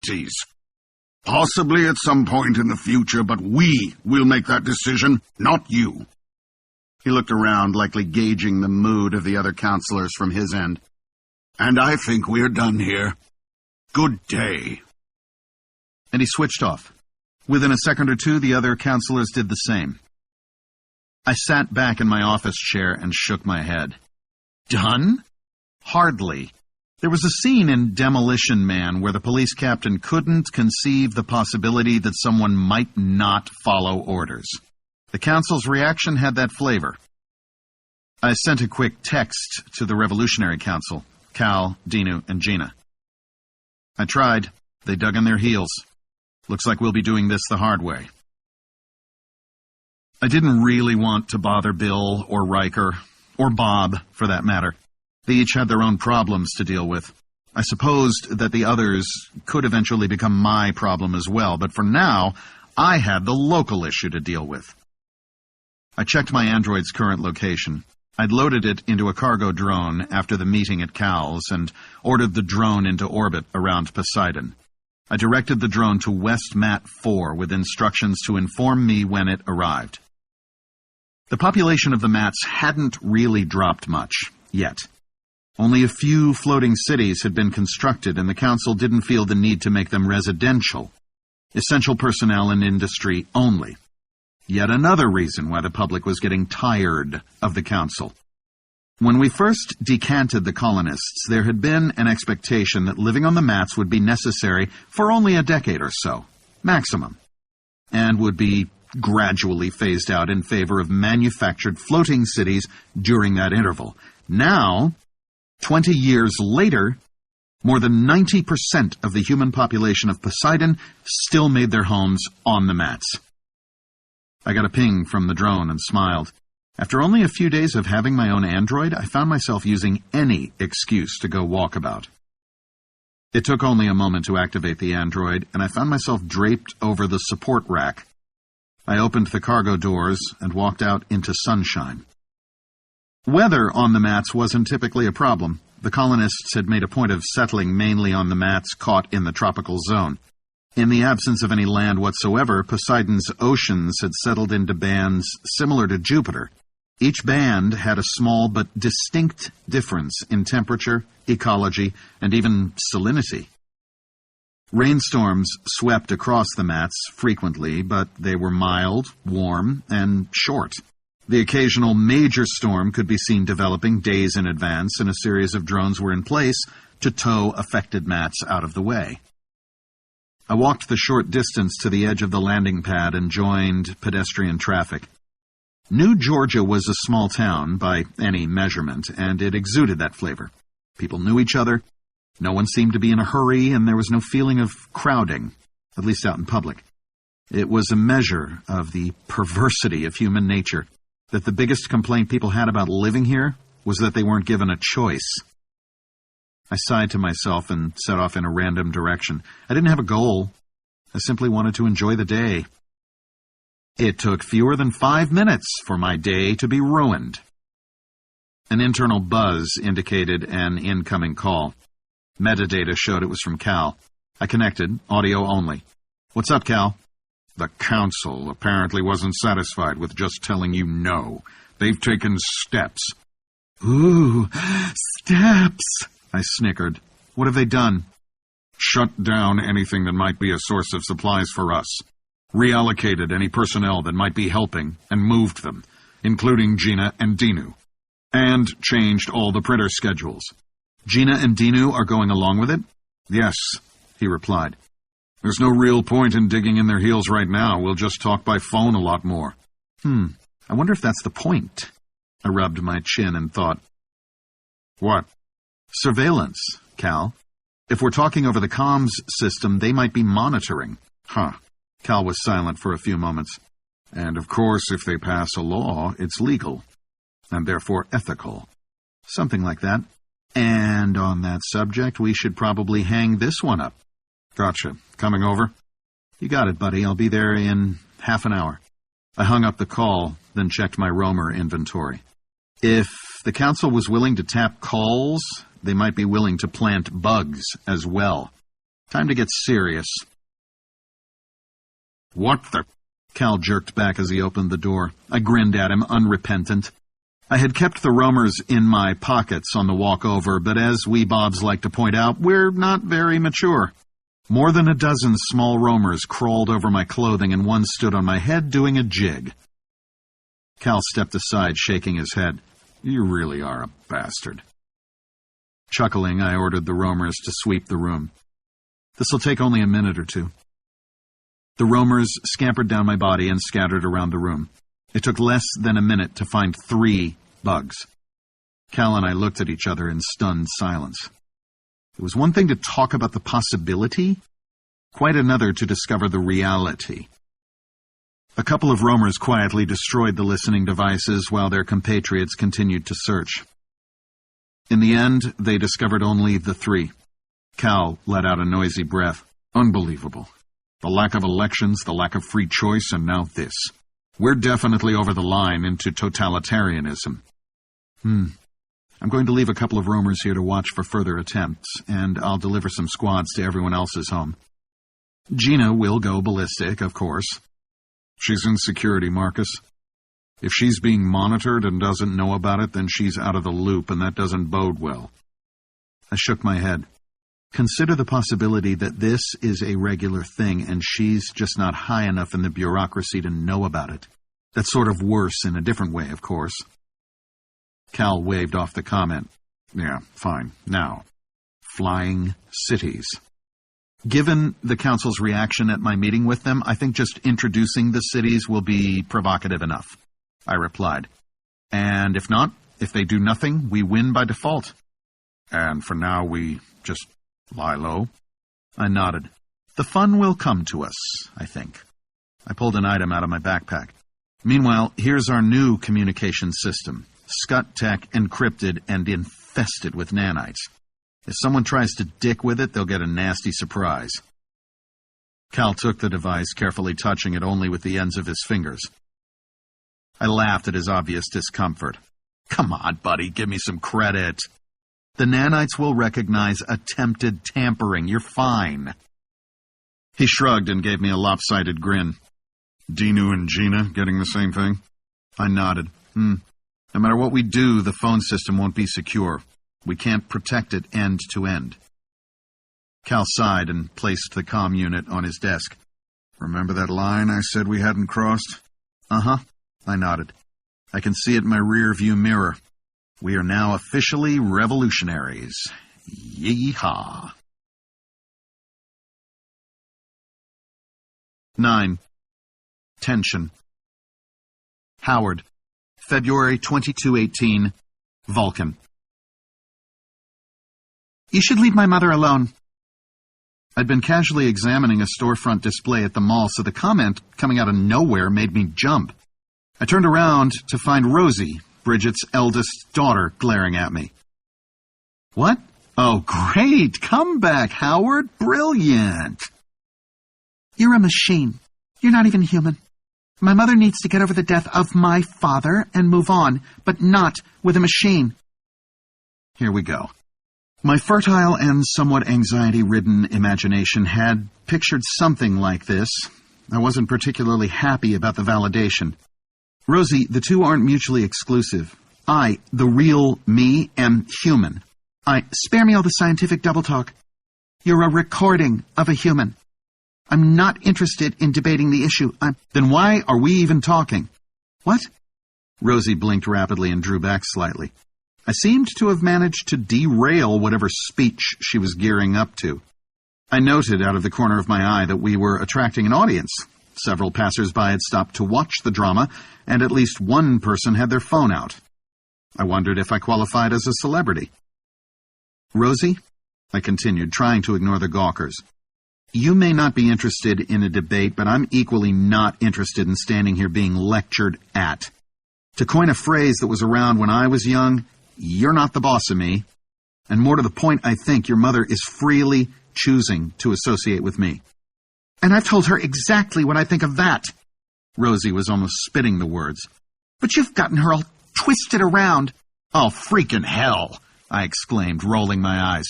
priorities. Possibly at some point in the future, but we will make that decision, not you." He looked around, likely gauging the mood of the other councillors from his end. "And I think we're done here. Good day." And he switched off. Within a second or two, the other councillors did the same. I sat back in my office chair and shook my head. Done? Hardly. There was a scene in Demolition Man where the police captain couldn't conceive the possibility that someone might not follow orders. The council's reaction had that flavor. I sent a quick text to the Revolutionary Council, Cal, Dinu, and Gina. I tried. They dug in their heels. Looks like we'll be doing this the hard way. I didn't really want to bother Bill or Riker, or Bob, for that matter. They each had their own problems to deal with. I supposed that the others could eventually become my problem as well, but for now, I had the local issue to deal with. I checked my android's current location. I'd loaded it into a cargo drone after the meeting at Cal's and ordered the drone into orbit around Poseidon. I directed the drone to West Mat 4 with instructions to inform me when it arrived. The population of the Mats hadn't really dropped much, yet. Only a few floating cities had been constructed, and the council didn't feel the need to make them residential. Essential personnel and industry only. Yet another reason why the public was getting tired of the council. When we first decanted the colonists, there had been an expectation that living on the Mats would be necessary for only a decade or so, maximum, and would be gradually phased out in favor of manufactured floating cities during that interval. Now, 20 years later, more than 90% of the human population of Poseidon still made their homes on the Mats. I got a ping from the drone and smiled. After only a few days of having my own android, I found myself using any excuse to go walkabout. It took only a moment to activate the android, and I found myself draped over the support rack. I opened the cargo doors and walked out into sunshine. Weather on the Mats wasn't typically a problem. The colonists had made a point of settling mainly on the Mats caught in the tropical zone. In the absence of any land whatsoever, Poseidon's oceans had settled into bands similar to Jupiter. Each band had a small but distinct difference in temperature, ecology, and even salinity. Rainstorms swept across the Mats frequently, but they were mild, warm, and short. The occasional major storm could be seen developing days in advance, and a series of drones were in place to tow affected Mats out of the way. I walked the short distance to the edge of the landing pad and joined pedestrian traffic. New Georgia was a small town by any measurement, and it exuded that flavor. People knew each other, no one seemed to be in a hurry, and there was no feeling of crowding, at least out in public. It was a measure of the perversity of human nature that the biggest complaint people had about living here was that they weren't given a choice. I sighed to myself and set off in a random direction. I didn't have a goal. I simply wanted to enjoy the day. It took fewer than 5 minutes for my day to be ruined. An internal buzz indicated an incoming call. Metadata showed it was from Cal. I connected, audio only. "What's up, Cal?" "The council apparently wasn't satisfied with just telling you no. They've taken steps." "Ooh, steps!" I snickered. "What have they done?" "Shut down anything that might be a source of supplies for us. Reallocated any personnel that might be helping and moved them, including Gina and Dinu. And changed all the printer schedules." "Gina and Dinu are going along with it?" "Yes," he replied. "There's no real point in digging in their heels right now. We'll just talk by phone a lot more." I wonder if that's the point. I rubbed my chin and thought. "What?" "Surveillance, Cal. If we're talking over the comms system, they might be monitoring." "Huh." Cal was silent for a few moments. "And of course, if they pass a law, it's legal, and therefore ethical." "Something like that. And on that subject, we should probably hang this one up." "Gotcha. Coming over?" "You got it, buddy. I'll be there in half an hour." I hung up the call, then checked my roamer inventory. If the council was willing to tap calls, they might be willing to plant bugs as well. Time to get serious. What the... Cal jerked back as he opened the door. I grinned at him, unrepentant. I had kept the roamers in my pockets on the walk over, but as we Bobs like to point out, we're not very mature. More than a dozen small roamers crawled over my clothing, and one stood on my head doing a jig. Cal stepped aside, shaking his head. You really are a bastard. Chuckling, I ordered the roamers to sweep the room. This'll take only a minute or two. The roamers scampered down my body and scattered around the room. It took less than a minute to find 3 bugs. Cal and I looked at each other in stunned silence. It was one thing to talk about the possibility, quite another to discover the reality. A couple of roamers quietly destroyed the listening devices while their compatriots continued to search. In the end, they discovered only the 3. Cal let out a noisy breath. Unbelievable. The lack of elections, the lack of free choice, and now this. We're definitely over the line into totalitarianism. I'm going to leave a couple of roamers here to watch for further attempts, and I'll deliver some squads to everyone else's home. Gina will go ballistic, of course. She's in security, Marcus. If she's being monitored and doesn't know about it, then she's out of the loop, and that doesn't bode well. I shook my head. Consider the possibility that this is a regular thing, and she's just not high enough in the bureaucracy to know about it. That's sort of worse in a different way, of course. Cal waved off the comment. Yeah, fine. Now, flying cities. Given the Council's reaction at my meeting with them, I think just introducing the cities will be provocative enough, I replied. And if not, if they do nothing, we win by default. And for now, we just lie low? I nodded. The fun will come to us, I think. I pulled an item out of my backpack. Meanwhile, here's our new communication system. Scut Tech, encrypted and infested with nanites. If someone tries to dick with it, they'll get a nasty surprise. Cal took the device, carefully touching it only with the ends of his fingers. I laughed at his obvious discomfort. Come on, buddy, give me some credit. The nanites will recognize attempted tampering. You're fine. He shrugged and gave me a lopsided grin. Dinu and Gina getting the same thing? I nodded. No matter what we do, the phone system won't be secure. We can't protect it end to end. Cal sighed and placed the comm unit on his desk. Remember that line I said we hadn't crossed? Uh-huh. I nodded. I can see it in my rear-view mirror. We are now officially revolutionaries. Yee-haw. 9. Tension. Howard, February 2218, Vulcan. You should leave my mother alone. I'd been casually examining a storefront display at the mall, so the comment coming out of nowhere made me jump. I turned around to find Rosie, Bridget's eldest daughter, glaring at me. What? Oh, great! Come back, Howard! Brilliant! You're a machine. You're not even human. My mother needs to get over the death of my father and move on, but not with a machine. Here we go. My fertile and somewhat anxiety-ridden imagination had pictured something like this. I wasn't particularly happy about the validation. Rosie, the two aren't mutually exclusive. I, the real me, am human. Spare me all the scientific double talk. You're a recording of a human. I'm not interested in debating the issue. Then why are we even talking? What? Rosie blinked rapidly and drew back slightly. I seemed to have managed to derail whatever speech she was gearing up to. I noted out of the corner of my eye that we were attracting an audience. Several passers-by had stopped to watch the drama, and at least one person had their phone out. I wondered if I qualified as a celebrity. Rosie, I continued, trying to ignore the gawkers. You may not be interested in a debate, but I'm equally not interested in standing here being lectured at. To coin a phrase that was around when I was young, you're not the boss of me. And more to the point, I think your mother is freely choosing to associate with me. And I've told her exactly what I think of that. Rosie was almost spitting the words. But you've gotten her all twisted around. Oh, freaking hell, I exclaimed, rolling my eyes.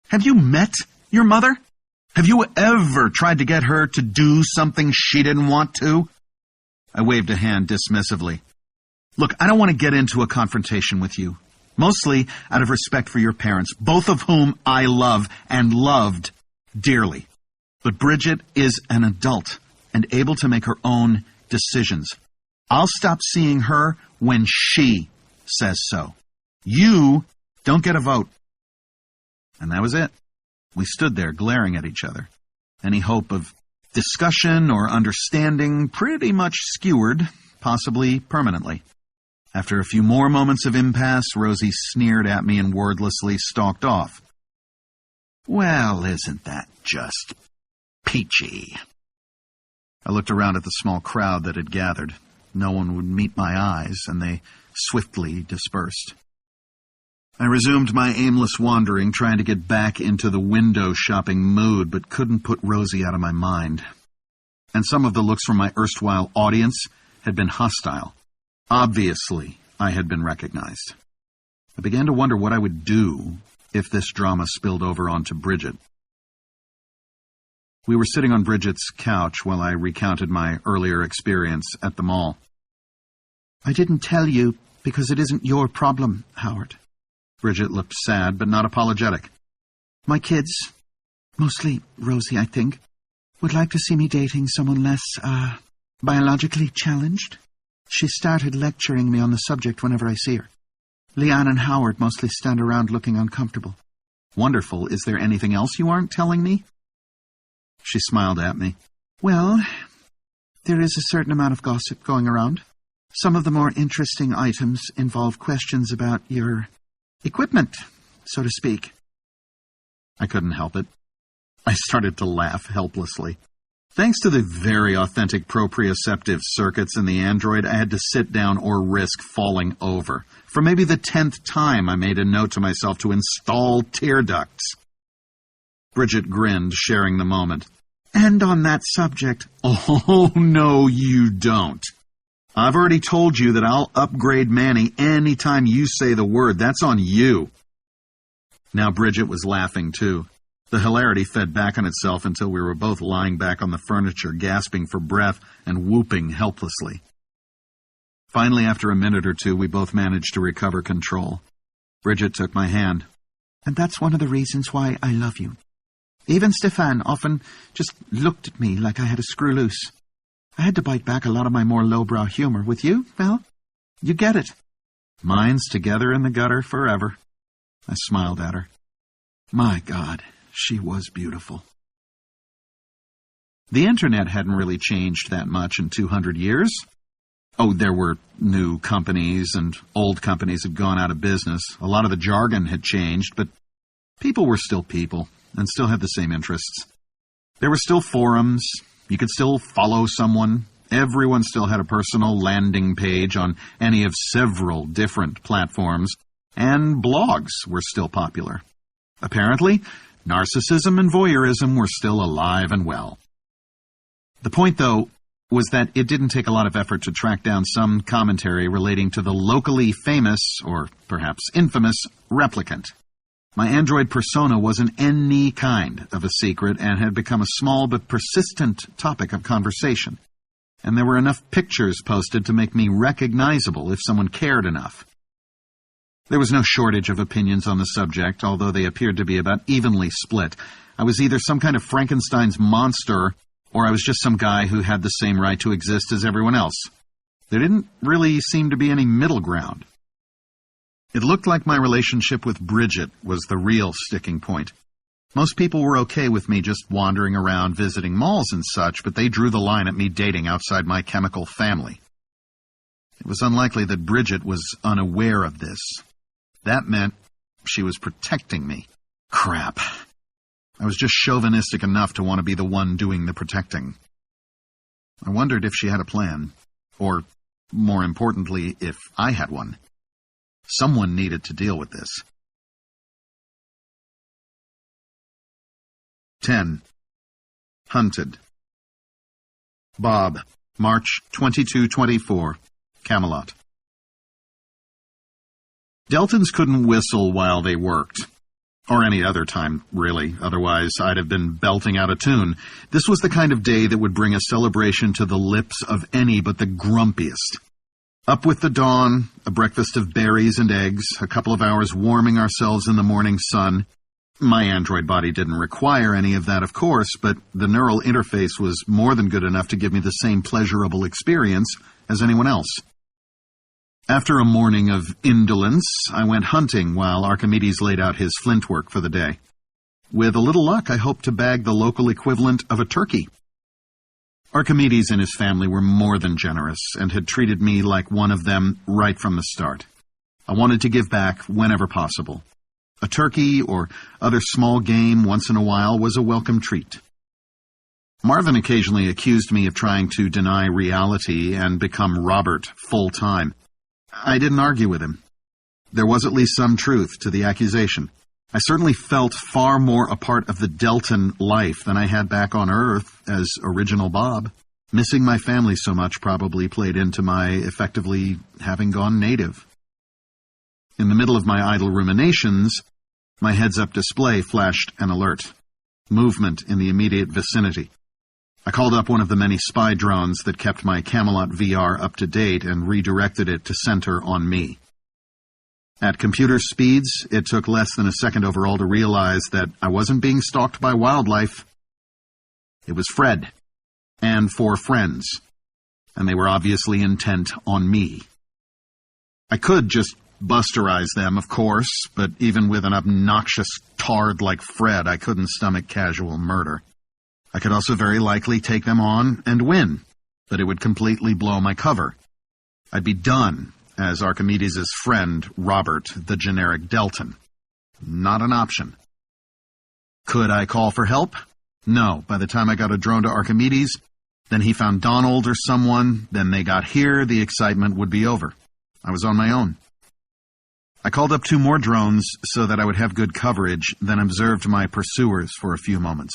Have you met your mother? Have you ever tried to get her to do something she didn't want to? I waved a hand dismissively. Look, I don't want to get into a confrontation with you, mostly out of respect for your parents, both of whom I love and loved dearly. But Bridget is an adult and able to make her own decisions. I'll stop seeing her when she says so. You don't get a vote. And that was it. We stood there glaring at each other. Any hope of discussion or understanding pretty much skewered, possibly permanently. After a few more moments of impasse, Rosie sneered at me and wordlessly stalked off. Well, isn't that just peachy? I looked around at the small crowd that had gathered. No one would meet my eyes, and they swiftly dispersed. I resumed my aimless wandering, trying to get back into the window-shopping mood, but couldn't put Rosie out of my mind. And some of the looks from my erstwhile audience had been hostile. Obviously, I had been recognized. I began to wonder what I would do if this drama spilled over onto Bridget. We were sitting on Bridget's couch while I recounted my earlier experience at the mall. I didn't tell you because it isn't your problem, Howard. Bridget looked sad, but not apologetic. My kids, mostly Rosie, I think, would like to see me dating someone less, biologically challenged. She started lecturing me on the subject whenever I see her. Leanne and Howard mostly stand around looking uncomfortable. Wonderful. Is there anything else you aren't telling me? She smiled at me. Well, there is a certain amount of gossip going around. Some of the more interesting items involve questions about your equipment, so to speak. I couldn't help it. I started to laugh helplessly. Thanks to the very authentic proprioceptive circuits in the Android, I had to sit down or risk falling over. For maybe the 10th time, I made a note to myself to install tear ducts. Bridget grinned, sharing the moment. And on that subject, oh, no, you don't. I've already told you that I'll upgrade Manny any time you say the word. That's on you. Now Bridget was laughing, too. The hilarity fed back on itself until we were both lying back on the furniture, gasping for breath and whooping helplessly. Finally, after a minute or two, we both managed to recover control. Bridget took my hand. And that's one of the reasons why I love you. Even Stefan often just looked at me like I had a screw loose. I had to bite back a lot of my more lowbrow humor. With you, well, you get it. Minds together in the gutter forever. I smiled at her. My God, she was beautiful. The internet hadn't really changed that much in 200 years. Oh, there were new companies, and old companies had gone out of business. A lot of the jargon had changed, but people were still people, and still had the same interests. There were still forums. You could still follow someone. Everyone still had a personal landing page on any of several different platforms, and blogs were still popular. Apparently, narcissism and voyeurism were still alive and well. The point, though, was that it didn't take a lot of effort to track down some commentary relating to the locally famous, or perhaps infamous, replicant. My android persona wasn't any kind of a secret and had become a small but persistent topic of conversation. And there were enough pictures posted to make me recognizable if someone cared enough. There was no shortage of opinions on the subject, although they appeared to be about evenly split. I was either some kind of Frankenstein's monster, or I was just some guy who had the same right to exist as everyone else. There didn't really seem to be any middle ground. It looked like my relationship with Bridget was the real sticking point. Most people were okay with me just wandering around visiting malls and such, but they drew the line at me dating outside my chemical family. It was unlikely that Bridget was unaware of this. That meant she was protecting me. Crap. I was just chauvinistic enough to want to be the one doing the protecting. I wondered if she had a plan, or, more importantly, if I had one. Someone needed to deal with this. 10. Hunted. Bob, March 22-24, Camelot. Deltons couldn't whistle while they worked. Or any other time, really. Otherwise, I'd have been belting out a tune. This was the kind of day that would bring a celebration to the lips of any but the grumpiest. Up with the dawn, a breakfast of berries and eggs, a couple of hours warming ourselves in the morning sun. My android body didn't require any of that, of course, but the neural interface was more than good enough to give me the same pleasurable experience as anyone else. After a morning of indolence, I went hunting while Archimedes laid out his flint work for the day. With a little luck, I hoped to bag the local equivalent of a turkey. Archimedes and his family were more than generous and had treated me like one of them right from the start. I wanted to give back whenever possible. A turkey or other small game once in a while was a welcome treat. Marvin occasionally accused me of trying to deny reality and become Robert full-time. I didn't argue with him. There was at least some truth to the accusation. I certainly felt far more a part of the Deltan life than I had back on Earth as original Bob. Missing my family so much probably played into my effectively having gone native. In the middle of my idle ruminations, my heads-up display flashed an alert. Movement in the immediate vicinity. I called up one of the many spy drones that kept my Camelot VR up to date and redirected it to center on me. At computer speeds, it took less than a second overall to realize that I wasn't being stalked by wildlife. It was Fred, and 4 friends, and they were obviously intent on me. I could just busterize them, of course, but even with an obnoxious tard like Fred, I couldn't stomach casual murder. I could also very likely take them on and win, but it would completely blow my cover. I'd be done as Archimedes' friend, Robert, the generic Deltan. Not an option. Could I call for help? No. By the time I got a drone to Archimedes, then he found Donald or someone, then they got here, the excitement would be over. I was on my own. I called up 2 more drones so that I would have good coverage, then observed my pursuers for a few moments.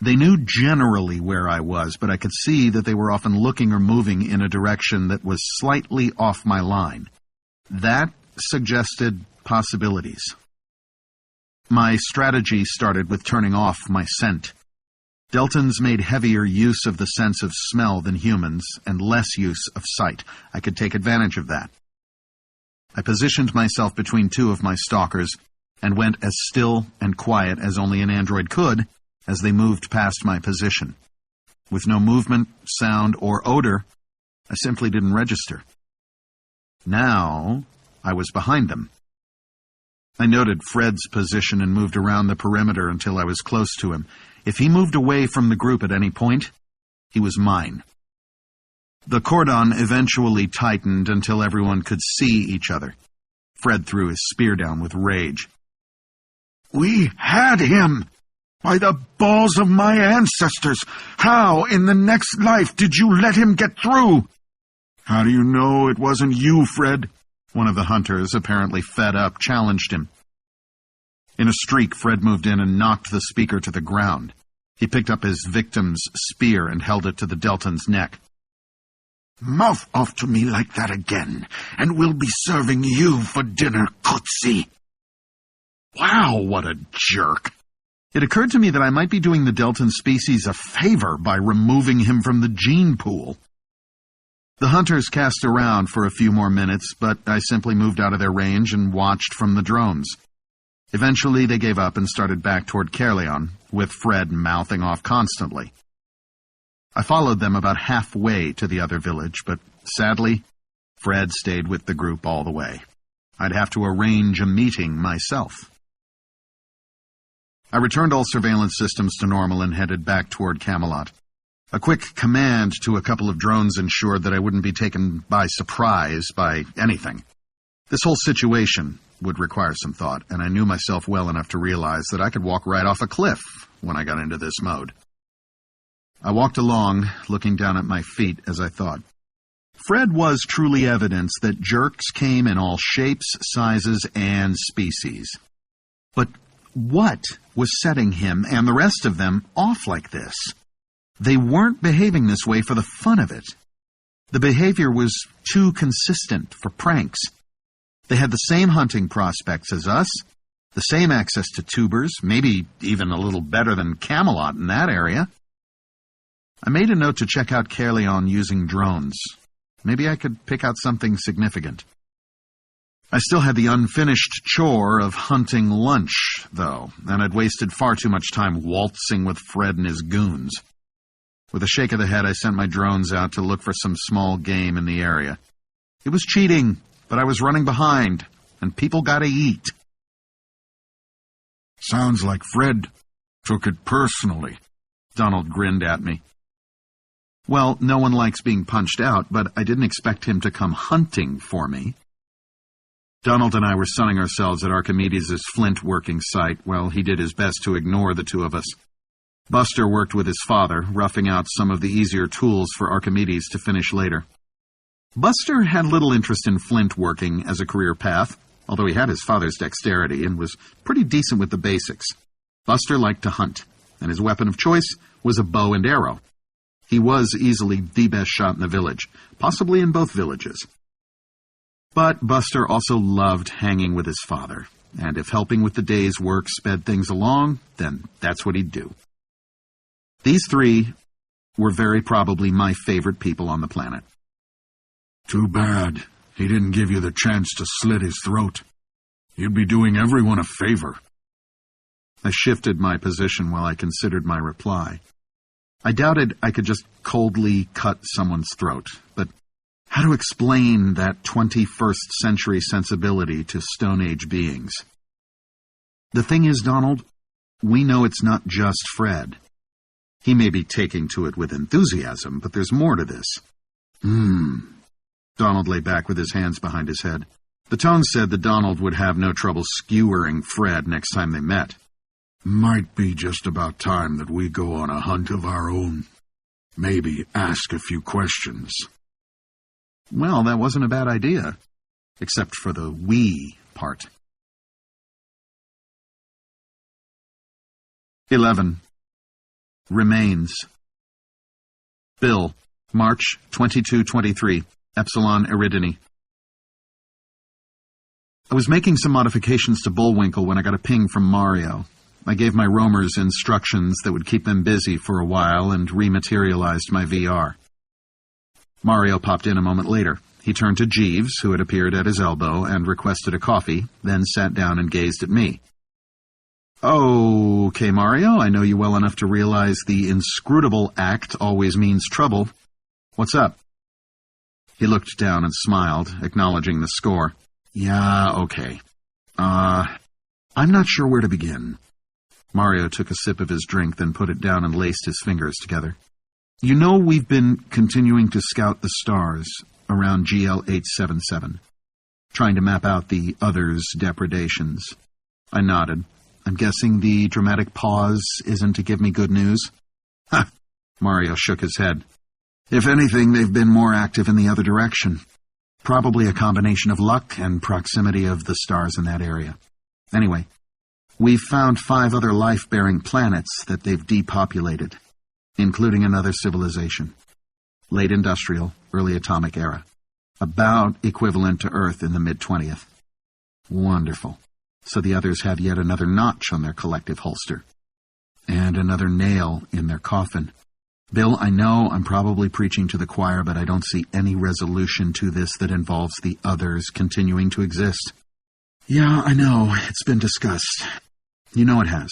They knew generally where I was, but I could see that they were often looking or moving in a direction that was slightly off my line. That suggested possibilities. My strategy started with turning off my scent. Deltans made heavier use of the sense of smell than humans, and less use of sight. I could take advantage of that. I positioned myself between 2 of my stalkers, and went as still and quiet as only an android could, as they moved past my position. With no movement, sound, or odor, I simply didn't register. Now, I was behind them. I noted Fred's position and moved around the perimeter until I was close to him. If he moved away from the group at any point, he was mine. The cordon eventually tightened until everyone could see each other. Fred threw his spear down with rage. We had him! By the balls of my ancestors! How in the next life did you let him get through? How do you know it wasn't you, Fred? One of the hunters, apparently fed up, challenged him. In a streak, Fred moved in and knocked the speaker to the ground. He picked up his victim's spear and held it to the Deltan's neck. Mouth off to me like that again, and we'll be serving you for dinner, Kutsi. Wow, what a jerk. It occurred to me that I might be doing the Deltan species a favor by removing him from the gene pool. The hunters cast around for a few more minutes, but I simply moved out of their range and watched from the drones. Eventually they gave up and started back toward Caerleon, with Fred mouthing off constantly. I followed them about halfway to the other village, but sadly, Fred stayed with the group all the way. I'd have to arrange a meeting myself. I returned all surveillance systems to normal and headed back toward Camelot. A quick command to a couple of drones ensured that I wouldn't be taken by surprise by anything. This whole situation would require some thought, and I knew myself well enough to realize that I could walk right off a cliff when I got into this mode. I walked along, looking down at my feet as I thought. Fred was truly evidence that jerks came in all shapes, sizes, and species. But what was setting him and the rest of them off like this? They weren't behaving this way for the fun of it. The behavior was too consistent for pranks. They had the same hunting prospects as us, The same access to tubers, maybe even a little better than Camelot in that area. I made a note to check out Caerleon using drones. Maybe I could pick out something significant. I still had the unfinished chore of hunting lunch, though, and I'd wasted far too much time waltzing with Fred and his goons. With a shake of the head, I sent my drones out to look for some small game in the area. It was cheating, but I was running behind, and people gotta eat. Sounds like Fred took it personally. Donald grinned at me. Well, no one likes being punched out, but I didn't expect him to come hunting for me. Donald and I were sunning ourselves at Archimedes' flint working site while he did his best to ignore the two of us. Buster worked with his father, roughing out some of the easier tools for Archimedes to finish later. Buster had little interest in flint working as a career path, although he had his father's dexterity and was pretty decent with the basics. Buster liked to hunt, and his weapon of choice was a bow and arrow. He was easily the best shot in the village, possibly in both villages. But Buster also loved hanging with his father, and if helping with the day's work sped things along, then that's what he'd do. These three were very probably my favorite people on the planet. Too bad he didn't give you the chance to slit his throat. You'd be doing everyone a favor. I shifted my position while I considered my reply. I doubted I could just coldly cut someone's throat, but how to explain that 21st century sensibility to Stone Age beings? The thing is, Donald, we know it's not just Fred. He may be taking to it with enthusiasm, but there's more to this. Donald lay back with his hands behind his head. The tone said that Donald would have no trouble skewering Fred next time they met. Might be just about time that we go on a hunt of our own. Maybe ask a few questions. Well, that wasn't a bad idea, except for the we part. 11. Remains. Bill, March 22-23, Epsilon Eridani. I was making some modifications to Bullwinkle when I got a ping from Mario. I gave my roamers instructions that would keep them busy for a while and rematerialized my VR. Mario popped in a moment later. He turned to Jeeves, who had appeared at his elbow, and requested a coffee, then sat down and gazed at me. "Okay, Mario, I know you well enough to realize the inscrutable act always means trouble. What's up?" He looked down and smiled, acknowledging the score. "Yeah, okay. I'm not sure where to begin." Mario took a sip of his drink, then put it down and laced his fingers together. "You know we've been continuing to scout the stars around GL 877, trying to map out the others' depredations." I nodded. "I'm guessing the dramatic pause isn't to give me good news?" "Ha!" Mario shook his head. "If anything, they've been more active in the other direction. Probably a combination of luck and proximity of the stars in that area. Anyway, we've found 5 other life-bearing planets that they've depopulated, including another civilization. Late industrial, early atomic era. About equivalent to Earth in the mid-20th. Wonderful. So the others have yet another notch on their collective holster. And another nail in their coffin. Bill, I know I'm probably preaching to the choir, but I don't see any resolution to this that involves the others continuing to exist." "Yeah, I know. It's been discussed. You know it has.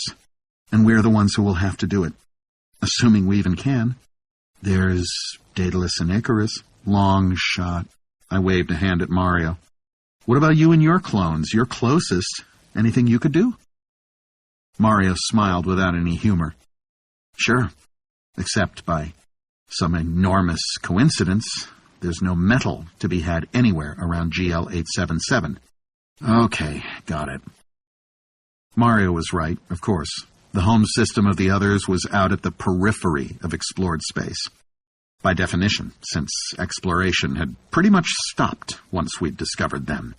And we're the ones who will have to do it. Assuming we even can. There's Daedalus and Icarus. Long shot." I waved a hand at Mario. "What about you and your clones? You're closest. Anything you could do?" Mario smiled without any humor. "Sure. Except by some enormous coincidence, there's no metal to be had anywhere around GL 877. Okay, got it." Mario was right, of course. The home system of the others was out at the periphery of explored space. By definition, since exploration had pretty much stopped once we'd discovered them.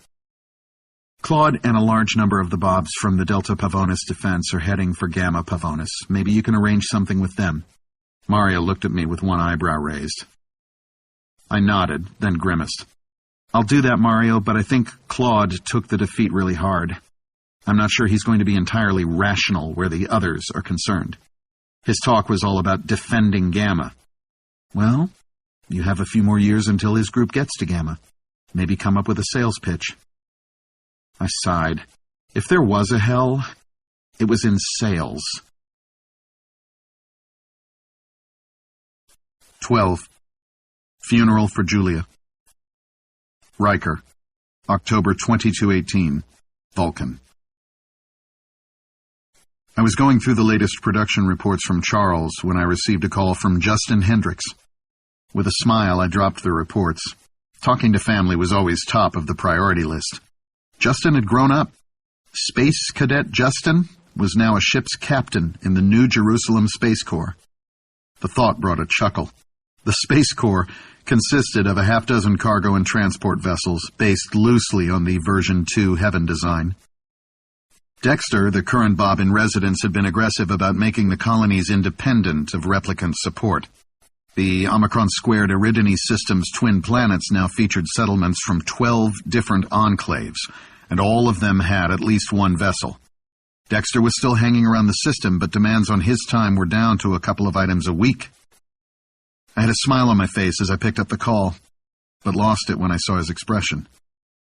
Claude and a large number of the Bobs from the Delta Pavonis defense are heading for Gamma Pavonis. Maybe you can arrange something with them. Mario looked at me with one eyebrow raised. I nodded, then grimaced. "I'll do that, Mario, but I think Claude took the defeat really hard. I'm not sure he's going to be entirely rational where the others are concerned. His talk was all about defending Gamma. Well, you have a few more years until his group gets to Gamma. Maybe come up with a sales pitch. I sighed. If there was a hell, it was in sales. 12. Funeral for Julia. Riker, October 2218, Vulcan. I was going through the latest production reports from Charles when I received a call from Justin Hendricks. With a smile, I dropped the reports. Talking to family was always top of the priority list. Justin had grown up. Space Cadet Justin was now a ship's captain in the New Jerusalem Space Corps. The thought brought a chuckle. The Space Corps consisted of a half-dozen cargo and transport vessels based loosely on the version 2 Heaven design. Dexter, the current Bob in residence, had been aggressive about making the colonies independent of replicant support. The Omicron Squared Eridani system's twin planets now featured settlements from 12 different enclaves, and all of them had at least one vessel. Dexter was still hanging around the system, but demands on his time were down to a couple of items a week. I had a smile on my face as I picked up the call, but lost it when I saw his expression.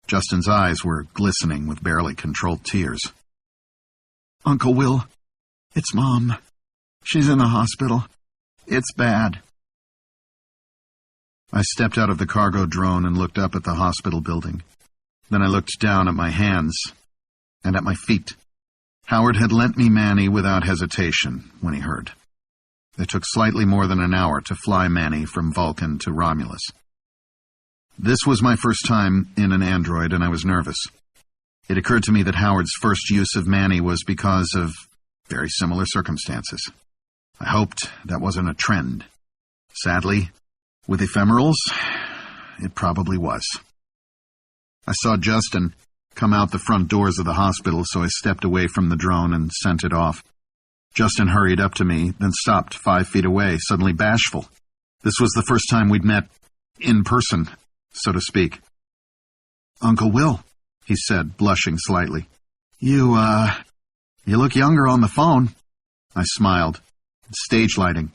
Justin's eyes were glistening with barely controlled tears. "Uncle Will, it's Mom. She's in the hospital. It's bad." I stepped out of the cargo drone and looked up at the hospital building. Then I looked down at my hands and at my feet. Howard had lent me Manny without hesitation when he heard. It took slightly more than an hour to fly Manny from Vulcan to Romulus. This was my first time in an android, and I was nervous. It occurred to me that Howard's first use of Manny was because of very similar circumstances. I hoped that wasn't a trend. Sadly, with ephemerals, it probably was. I saw Justin come out the front doors of the hospital, so I stepped away from the drone and sent it off. Justin hurried up to me, then stopped 5 feet away, suddenly bashful. This was the first time we'd met in person, so to speak. "Uncle Will," he said, blushing slightly. You look younger on the phone." I smiled. Stage lighting.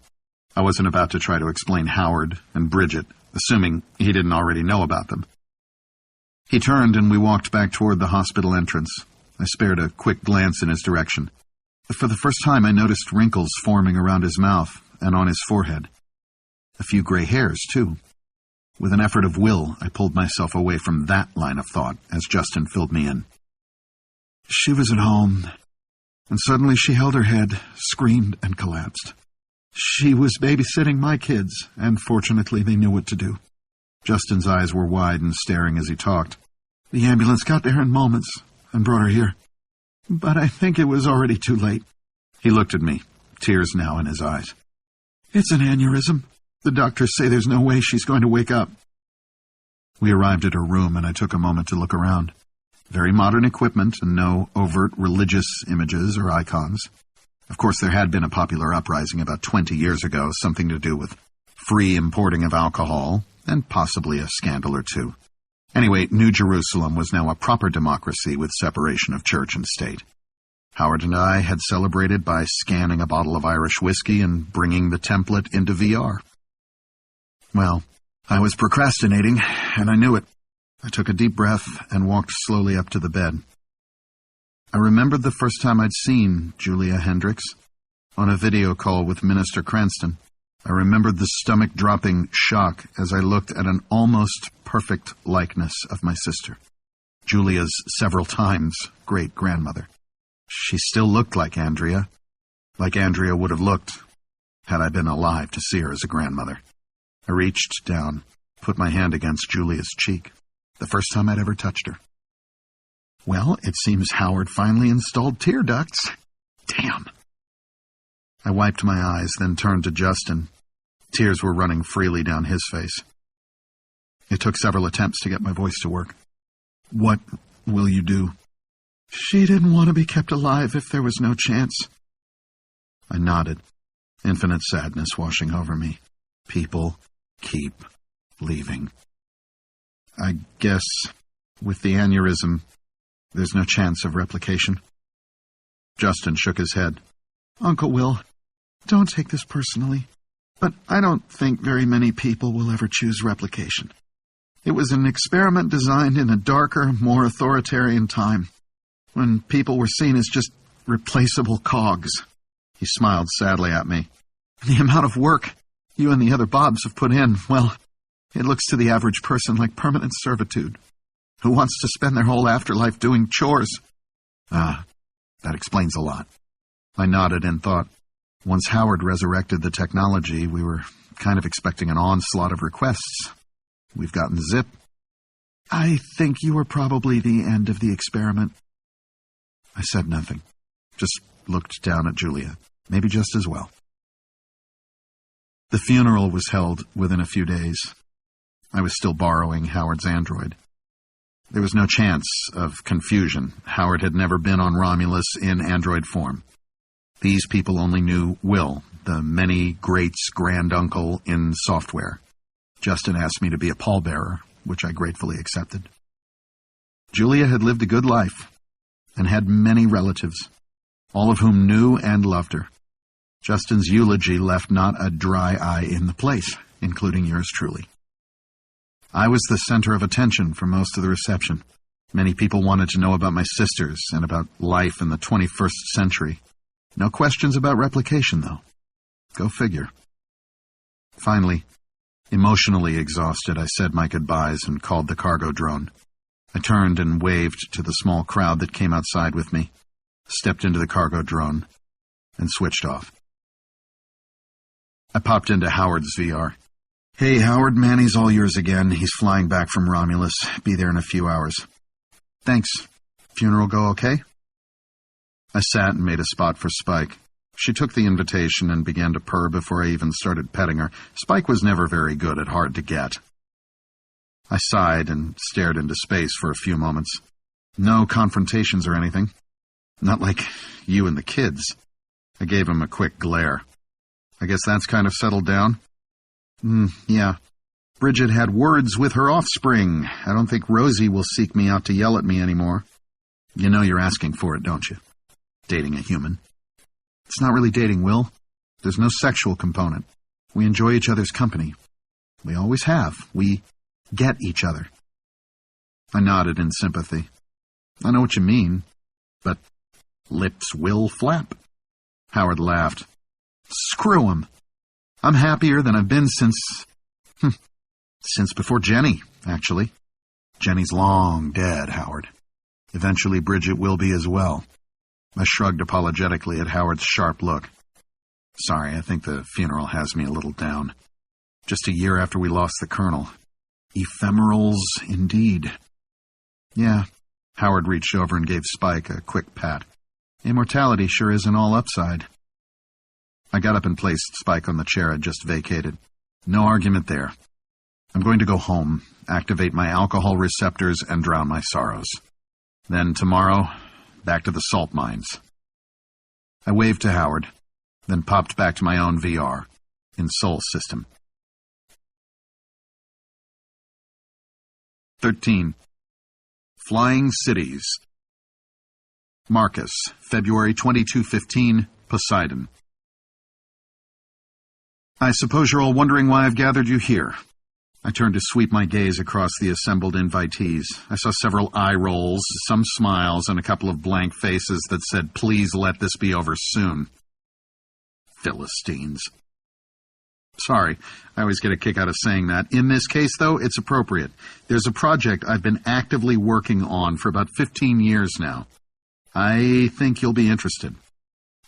I wasn't about to try to explain Howard and Bridget, assuming he didn't already know about them. He turned and we walked back toward the hospital entrance. I spared a quick glance in his direction. For the first time, I noticed wrinkles forming around his mouth and on his forehead. A few gray hairs, too. With an effort of will, I pulled myself away from that line of thought as Justin filled me in. "She was at home, and suddenly she held her head, screamed, and collapsed. She was babysitting my kids, and fortunately they knew what to do." Justin's eyes were wide and staring as he talked. "The ambulance got there in moments and brought her here. But I think it was already too late." He looked at me, tears now in his eyes. "It's an aneurysm. The doctors say there's no way she's going to wake up." We arrived at her room, and I took a moment to look around. Very modern equipment and no overt religious images or icons. Of course, there had been a popular uprising about 20 years ago, something to do with free importing of alcohol, and possibly a scandal or two. Anyway, New Jerusalem was now a proper democracy with separation of church and state. Howard and I had celebrated by scanning a bottle of Irish whiskey and bringing the template into VR. Well, I was procrastinating, and I knew it. I took a deep breath and walked slowly up to the bed. I remembered the first time I'd seen Julia Hendricks, on a video call with Minister Cranston. I remembered the stomach-dropping shock as I looked at an almost perfect likeness of my sister, Julia's several times great-grandmother. She still looked like Andrea would have looked had I been alive to see her as a grandmother. I reached down, put my hand against Julia's cheek, the first time I'd ever touched her. Well, it seems Howard finally installed tear ducts. Damn. I wiped my eyes, then turned to Justin. Tears were running freely down his face. It took several attempts to get my voice to work. "What will you do?" "She didn't want to be kept alive if there was no chance." I nodded, infinite sadness washing over me. People keep leaving. "I guess with the aneurysm, there's no chance of replication." Justin shook his head. Uncle Will, don't take this personally, but I don't think very many people will ever choose replication. It was an experiment designed in a darker, more authoritarian time, when people were seen as just replaceable cogs. He smiled sadly at me. The amount of work you and the other Bobs have put in, well, it looks to the average person like permanent servitude. Who wants to spend their whole afterlife doing chores? That explains a lot. I nodded and thought, once Howard resurrected the technology, we were kind of expecting an onslaught of requests. We've gotten zip. I think you were probably the end of the experiment. I said nothing, just looked down at Julia, maybe just as well. The funeral was held within a few days. I was still borrowing Howard's android. There was no chance of confusion. Howard had never been on Romulus in android form. These people only knew Will, the many greats granduncle in software. Justin asked me to be a pallbearer, which I gratefully accepted. Julia had lived a good life and had many relatives, all of whom knew and loved her. Justin's eulogy left not a dry eye in the place, including yours truly. I was the center of attention for most of the reception. Many people wanted to know about my sisters and about life in the 21st century. No questions about replication, though. Go figure. Finally, emotionally exhausted, I said my goodbyes and called the cargo drone. I turned and waved to the small crowd that came outside with me, stepped into the cargo drone, and switched off. I popped into Howard's VR. Hey, Howard, Manny's all yours again. He's flying back from Romulus. Be there in a few hours. Thanks. Funeral go okay? I sat and made a spot for Spike. She took the invitation and began to purr before I even started petting her. Spike was never very good at hard to get. I sighed and stared into space for a few moments. No confrontations or anything. Not like you and the kids. I gave him a quick glare. I guess that's kind of settled down? Yeah. Bridget had words with her offspring. I don't think Rosie will seek me out to yell at me anymore. You know you're asking for it, don't you? Dating a human. It's not really dating, Will. There's no sexual component. We enjoy each other's company. We always have. We get each other. I nodded in sympathy. I know what you mean, but lips will flap. Howard laughed. Screw him. I'm happier than I've been since before Jenny, actually. Jenny's long dead, Howard. Eventually Bridget will be as well. I shrugged apologetically at Howard's sharp look. Sorry, I think the funeral has me a little down. Just a year after we lost the Colonel. Ephemerals, indeed. Yeah. Howard reached over and gave Spike a quick pat. Immortality sure isn't all upside. I got up and placed Spike on the chair I'd just vacated. No argument there. I'm going to go home, activate my alcohol receptors, and drown my sorrows. Then tomorrow, back to the salt mines. I waved to Howard, then popped back to my own VR in Sol System. 13. Flying Cities. Marcus, February 2215, Poseidon. I suppose you're all wondering why I've gathered you here. I turned to sweep my gaze across the assembled invitees. I saw several eye rolls, some smiles, and a couple of blank faces that said, "Please let this be over soon." Philistines. Sorry, I always get a kick out of saying that. In this case, though, it's appropriate. There's a project I've been actively working on for about 15 years now. I think you'll be interested.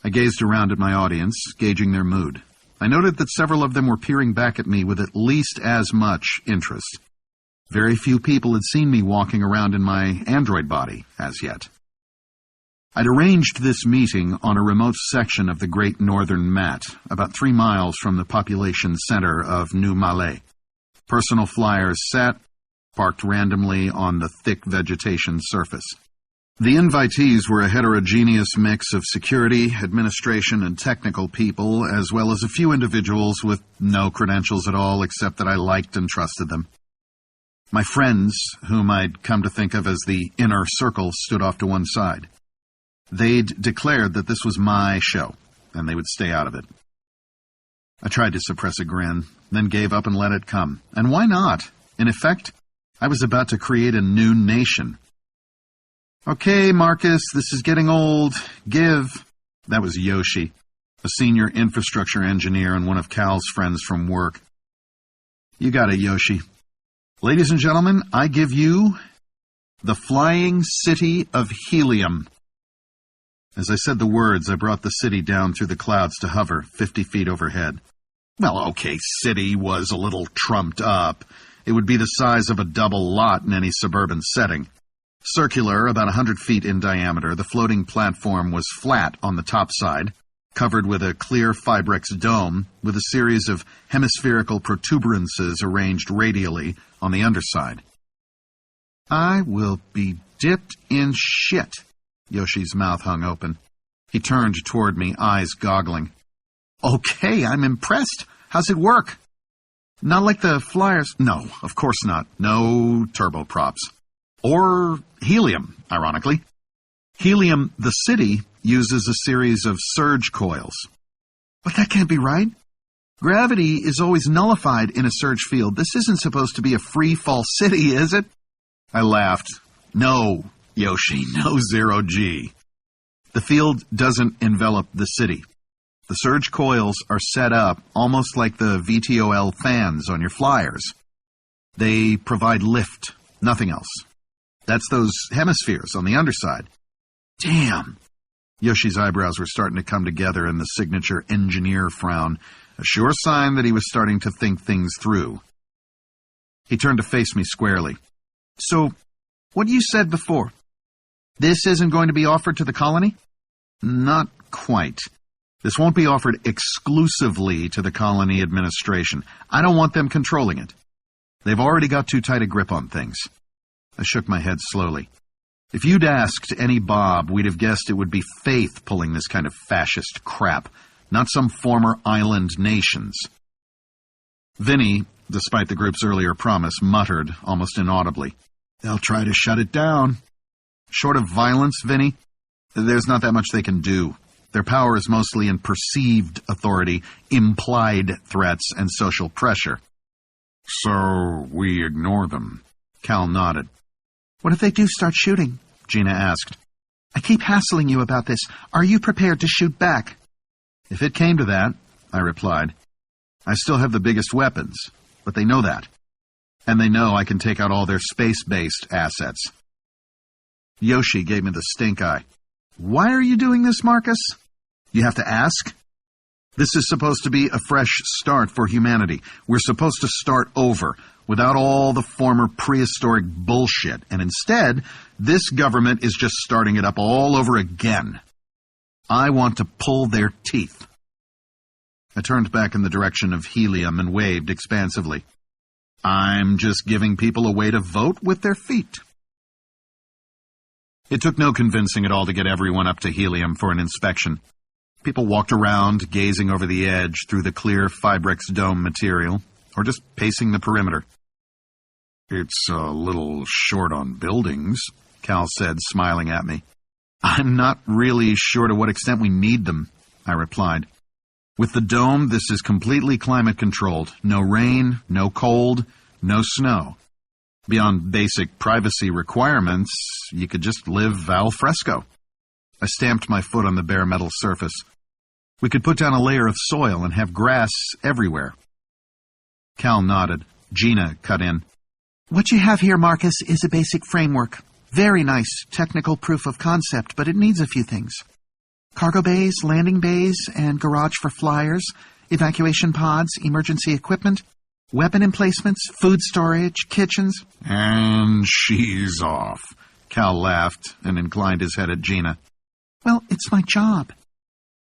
I gazed around at my audience, gauging their mood. I noted that several of them were peering back at me with at least as much interest. Very few people had seen me walking around in my android body as yet. I'd arranged this meeting on a remote section of the Great Northern Mat, about 3 miles from the population center of New Malay. Personal flyers sat, parked randomly on the thick vegetation surface. The invitees were a heterogeneous mix of security, administration, and technical people, as well as a few individuals with no credentials at all except that I liked and trusted them. My friends, whom I'd come to think of as the inner circle, stood off to one side. They'd declared that this was my show, and they would stay out of it. I tried to suppress a grin, then gave up and let it come. And why not? In effect, I was about to create a new nation. "Okay, Marcus, this is getting old. Give." That was Yoshi, a senior infrastructure engineer and one of Cal's friends from work. "You got it, Yoshi. Ladies and gentlemen, I give you the flying city of Helium." As I said the words, I brought the city down through the clouds to hover 50 feet overhead. Well, okay, city was a little trumped up. It would be the size of a double lot in any suburban setting. Circular, about 100 feet in diameter, the floating platform was flat on the top side, covered with a clear Fibrex dome, with a series of hemispherical protuberances arranged radially on the underside. "I will be dipped in shit." Yoshi's mouth hung open. He turned toward me, eyes goggling. "Okay, I'm impressed. How's it work?" "Not like the Flyers." "No, of course not. No turboprops. Or helium, ironically. Helium, the city, uses a series of surge coils." "But that can't be right. Gravity is always nullified in a surge field. This isn't supposed to be a free-fall city, is it?" I laughed. "No, Yoshi, no zero-G. The field doesn't envelop the city. The surge coils are set up almost like the VTOL fans on your Flyers. They provide lift, nothing else. That's those hemispheres on the underside." "Damn." Yoshi's eyebrows were starting to come together in the signature engineer frown, a sure sign that he was starting to think things through. He turned to face me squarely. "So, what you said before, this isn't going to be offered to the colony?" "Not quite. This won't be offered exclusively to the colony administration. I don't want them controlling it. They've already got too tight a grip on things." I shook my head slowly. If you'd asked any Bob, we'd have guessed it would be Faith pulling this kind of fascist crap, not some former island nations. Vinny, despite the group's earlier promise, muttered, almost inaudibly, "They'll try to shut it down." "Short of violence, Vinny, there's not that much they can do. Their power is mostly in perceived authority, implied threats, and social pressure." "So we ignore them?" Cal nodded. "What if they do start shooting?" Gina asked. "I keep hassling you about this. Are you prepared to shoot back?" "If it came to that," I replied. "I still have the biggest weapons, but they know that. And they know I can take out all their space-based assets." Yoshi gave me the stink eye. "Why are you doing this, Marcus?" "You have to ask?" "This is supposed to be a fresh start for humanity. We're supposed to start over, without all the former prehistoric bullshit, and instead, this government is just starting it up all over again. I want to pull their teeth." I turned back in the direction of helium and waved expansively. "I'm just giving people a way to vote with their feet." It took no convincing at all to get everyone up to helium for an inspection. People walked around, gazing over the edge through the clear Fibrex dome material, or just pacing the perimeter. "It's a little short on buildings," Cal said, smiling at me. "I'm not really sure to what extent we need them," I replied. "With the dome, this is completely climate-controlled. No rain, no cold, no snow. Beyond basic privacy requirements, you could just live al fresco." I stamped my foot on the bare metal surface. "We could put down a layer of soil and have grass everywhere." Cal nodded. Gina cut in. "What you have here, Marcus, is a basic framework. Very nice technical proof of concept, but it needs a few things. Cargo bays, landing bays, and garage for Flyers, evacuation pods, emergency equipment, weapon emplacements, food storage, kitchens." "And she's off." Cal laughed and inclined his head at Gina. "Well, it's my job."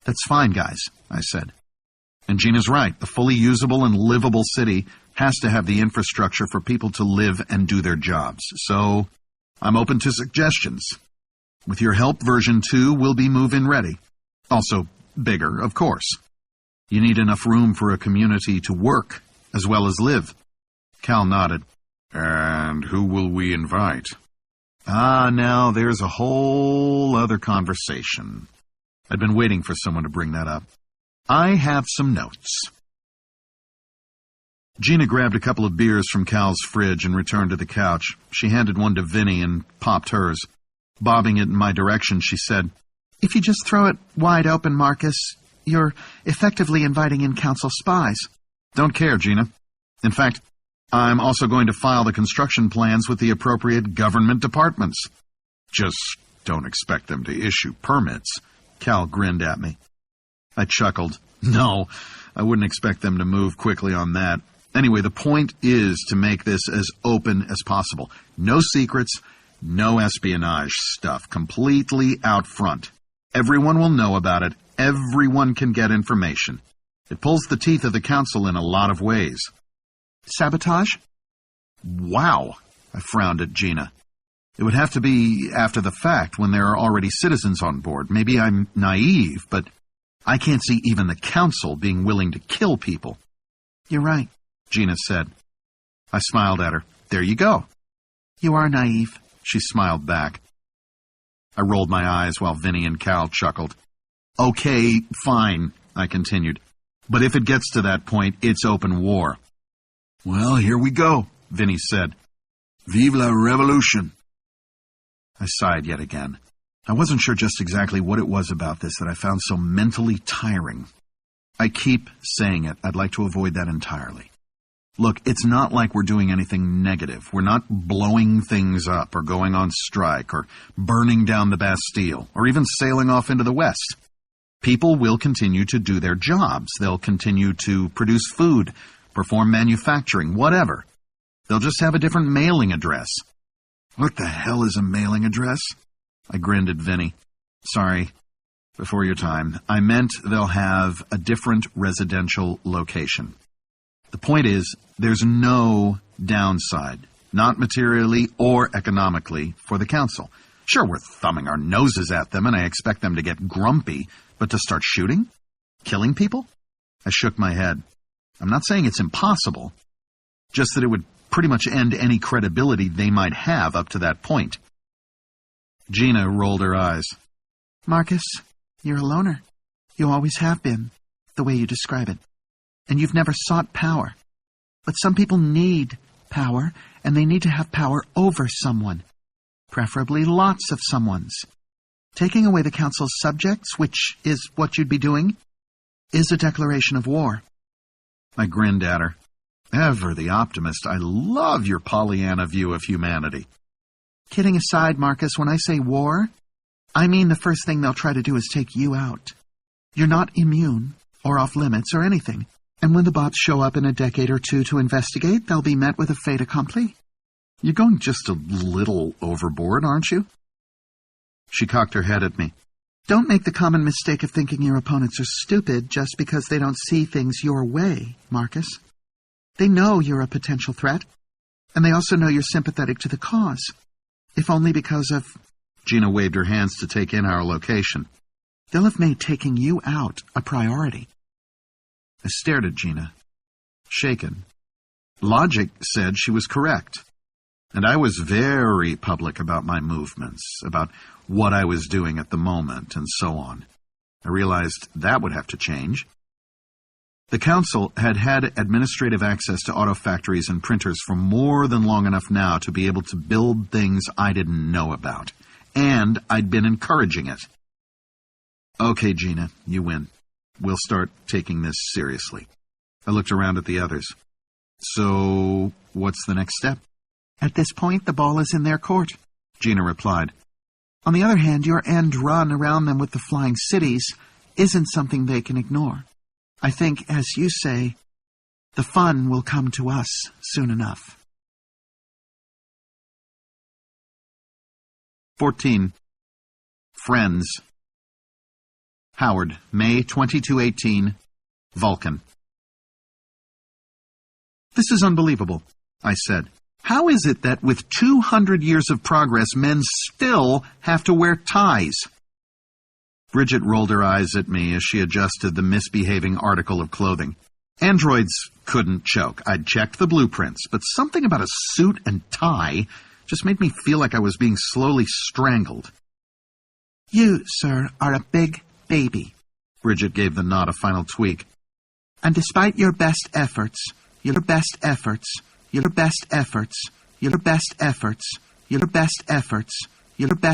"That's fine, guys," I said. "And Gina's right. A fully usable and livable city has to have the infrastructure for people to live and do their jobs. So, I'm open to suggestions. With your help, version 2 will be move-in ready. Also, bigger, of course. You need enough room for a community to work as well as live." Cal nodded. "And who will we invite?" Now there's a whole other conversation. I'd been waiting for someone to bring that up. I have some notes. Gina grabbed a couple of beers from Cal's fridge and returned to the couch. She handed one to Vinny and popped hers. Bobbing it in my direction, she said, If you just throw it wide open, Marcus, you're effectively inviting in council spies. Don't care, Gina. In fact, I'm also going to file the construction plans with the appropriate government departments. Just don't expect them to issue permits. Cal grinned at me. I chuckled. No, I wouldn't expect them to move quickly on that. Anyway, the point is to make this as open as possible. No secrets, no espionage stuff. Completely out front. Everyone will know about it. Everyone can get information. It pulls the teeth of the council in a lot of ways. Sabotage? Wow, I frowned at Gina. It would have to be after the fact, when there are already citizens on board. Maybe I'm naive, but I can't see even the council being willing to kill people. You're right, Gina said. I smiled at her. There you go. You are naive. She smiled back. I rolled my eyes while Vinny and Cal chuckled. Okay, fine, I continued. But if it gets to that point, it's open war. Well, here we go, Vinny said. Vive la revolution. I sighed yet again. I wasn't sure just exactly what it was about this that I found so mentally tiring. I keep saying it. I'd like to avoid that entirely. Look, it's not like we're doing anything negative. We're not blowing things up or going on strike or burning down the Bastille or even sailing off into the West. People will continue to do their jobs. They'll continue to produce food, perform manufacturing, whatever. They'll just have a different mailing address. What the hell is a mailing address? I grinned at Vinny. Sorry, before your time. I meant they'll have a different residential location. The point is, there's no downside, not materially or economically, for the council. Sure, we're thumbing our noses at them, and I expect them to get grumpy, but to start shooting? Killing people? I shook my head. I'm not saying it's impossible, just that it would pretty much end any credibility they might have up to that point. Gina rolled her eyes. Marcus, you're a loner. You always have been, the way you describe it. And you've never sought power. But some people need power, and they need to have power over someone. Preferably lots of someone's. Taking away the council's subjects, which is what you'd be doing, is a declaration of war. I grinned at her. Ever the optimist, I love your Pollyanna view of humanity. Kidding aside, Marcus, when I say war, I mean the first thing they'll try to do is take you out. You're not immune, or off limits, or anything. And when the bots show up in a decade or two to investigate, they'll be met with a fait accompli. You're going just a little overboard, aren't you? She cocked her head at me. Don't make the common mistake of thinking your opponents are stupid just because they don't see things your way, Marcus. They know you're a potential threat, and they also know you're sympathetic to the cause, if only because of... Gina waved her hands to take in our location. They'll have made taking you out a priority. I stared at Gina, shaken. Logic said she was correct, and I was very public about my movements, about what I was doing at the moment, and so on. I realized that would have to change. The council had had administrative access to auto factories and printers for more than long enough now to be able to build things I didn't know about, and I'd been encouraging it. Okay, Gina, you win. We'll start taking this seriously. I looked around at the others. So, what's the next step? At this point, the ball is in their court, Gina replied. On the other hand, your end run around them with the flying cities isn't something they can ignore. I think, as you say, the fun will come to us soon enough. 14. Friends. Howard, May 2218, Vulcan. This is unbelievable, I said. How is it that with 200 years of progress, men still have to wear ties? Bridget rolled her eyes at me as she adjusted the misbehaving article of clothing. Androids couldn't choke. I'd checked the blueprints, but something about a suit and tie Just made me feel like I was being slowly strangled. You, sir, are a big baby. Bridget gave the knot a final tweak. And despite your best efforts, your best efforts, your best efforts, your best efforts, your best efforts, your best